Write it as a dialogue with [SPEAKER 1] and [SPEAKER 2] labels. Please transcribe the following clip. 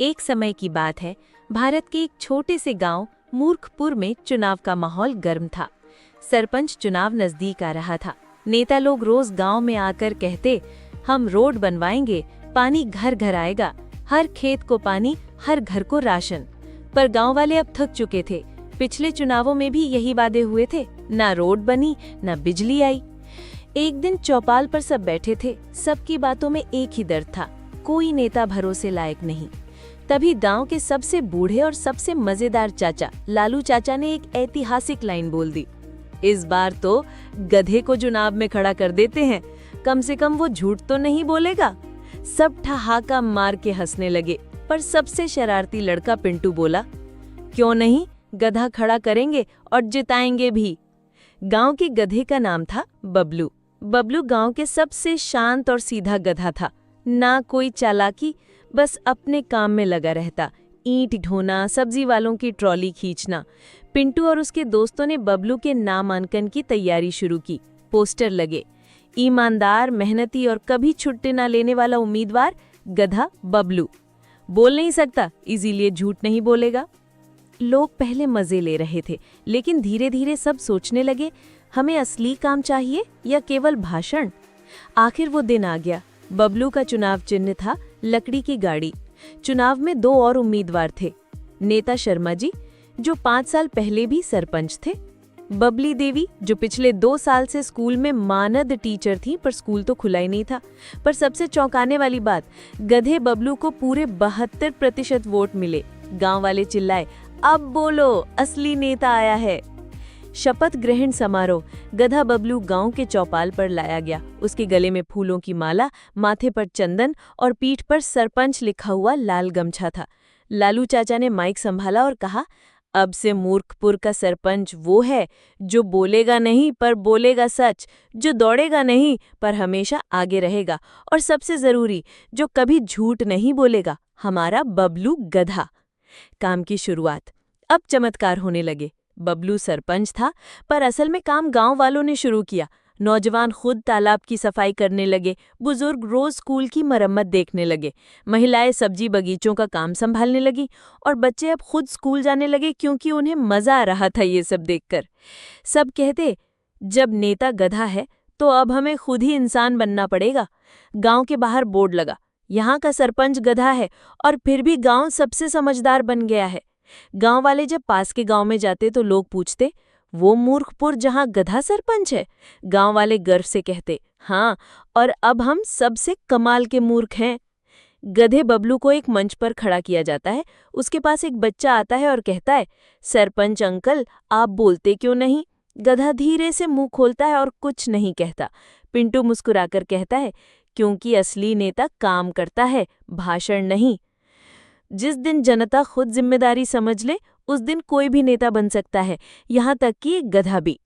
[SPEAKER 1] एक समय की बात है, भारत के एक छोटे से गांव मूर्खपुर में चुनाव का माहौल गर्म था। सरपंच चुनाव नजदीक आ रहा था। नेता लोग रोज गांव में आकर कहते, हम रोड बनवाएंगे, पानी घर घर आएगा, हर खेत को पानी, हर घर को राशन। पर गांव वाले अब थक चुके थे। पिछले चुनावों में भी यही वादे हुए थे, ना रोड बनी, ना बिजली आई। एक दिन चौपाल पर सब बैठे थे। सबकी बातों में एक ही दर्द था, कोई नेता भरोसे लायक नहीं। तभी गांव के सबसे बूढ़े और सबसे मजेदार चाचा लालू चाचा ने एक ऐतिहासिक लाइन बोल दी, इस बार तो गधे को चुनाव में खड़ा कर देते हैं, कम से कम वो झूठ तो नहीं बोलेगा। सब ठहाका मार के हंसने लगे, पर सबसे शरारती लड़का पिंटू बोला, क्यों नहीं, गधा खड़ा करेंगे और जिताएंगे भी। गांव के गधे का नाम था बबलू। बबलू गांव के सबसे शांत और सीधा गधा था। ना कोई चालाकी, बस अपने काम में लगा रहता, ईंट ढोना, सब्जी वालों की ट्रॉली खींचना। पिंटू और उसके दोस्तों ने बबलू के नामांकन की तैयारी शुरू की। पोस्टर लगे, ईमानदार, मेहनती और कभी छुट्टी न लेने वाला उम्मीदवार गधा बबलू। बोल नहीं सकता, इसीलिए झूठ नहीं बोलेगा। लोग पहले मजे ले रहे थे, लेकिन धीरे धीरे सब सोचने लगे, हमें असली काम चाहिए या केवल भाषण। आखिर वो दिन आ गया। बबलू का चुनाव चिन्ह था लकड़ी की गाड़ी। चुनाव में दो और उम्मीदवार थे, नेता शर्मा जी, जो 5 साल पहले भी सरपंच थे, बबली देवी, जो पिछले 2 साल से स्कूल में मानद टीचर थी, पर स्कूल तो खुला ही नहीं था। पर सबसे चौंकाने वाली बात, गधे बबलू को पूरे 72% वोट मिले। गांव वाले चिल्लाए, अब बोलो, असली नेता आया है। शपथ ग्रहण समारोह। गधा बबलू गांव के चौपाल पर लाया गया। उसके गले में फूलों की माला, माथे पर चंदन और पीठ पर सरपंच लिखा हुआ लाल गमछा था। लालू चाचा ने माइक संभाला और कहा, अब से मूर्खपुर का सरपंच वो है जो बोलेगा नहीं पर बोलेगा सच, जो दौड़ेगा नहीं पर हमेशा आगे रहेगा, और सबसे जरूरी, जो कभी झूठ नहीं बोलेगा, हमारा बबलू गधा। काम की शुरुआत। अब चमत्कार होने लगे। बबलू सरपंच था, पर असल में काम गांव वालों ने शुरू किया। नौजवान खुद तालाब की सफाई करने लगे, बुजुर्ग रोज स्कूल की मरम्मत देखने लगे, महिलाएं सब्जी बगीचों का काम संभालने लगी, और बच्चे अब खुद स्कूल जाने लगे क्योंकि उन्हें मजा आ रहा था ये सब देखकर। सब कहते, जब नेता गधा है तो अब हमें खुद ही इंसान बनना पड़ेगा। गांव के बाहर बोर्ड लगा, यहाँ का सरपंच गधा है और फिर भी गांव सबसे समझदार बन गया है। गांव वाले जब पास के गांव में जाते तो लोग पूछते, वो मूर्खपुर जहां गधा सरपंच है? गांव वाले गर्व से कहते, हाँ, और अब हम सबसे कमाल के मूर्ख हैं। गधे बबलू को एक मंच पर खड़ा किया जाता है। उसके पास एक बच्चा आता है और कहता है, सरपंच अंकल, आप बोलते क्यों नहीं? गधा धीरे से मुंह खोलता है और कुछ नहीं कहता। पिंटू मुस्कुराकर कहता है, क्योंकि असली नेता काम करता है, भाषण नहीं। जिस दिन जनता खुद जिम्मेदारी समझ ले, उस दिन कोई भी नेता बन सकता है, यहाँ तक कि एक गधा भी।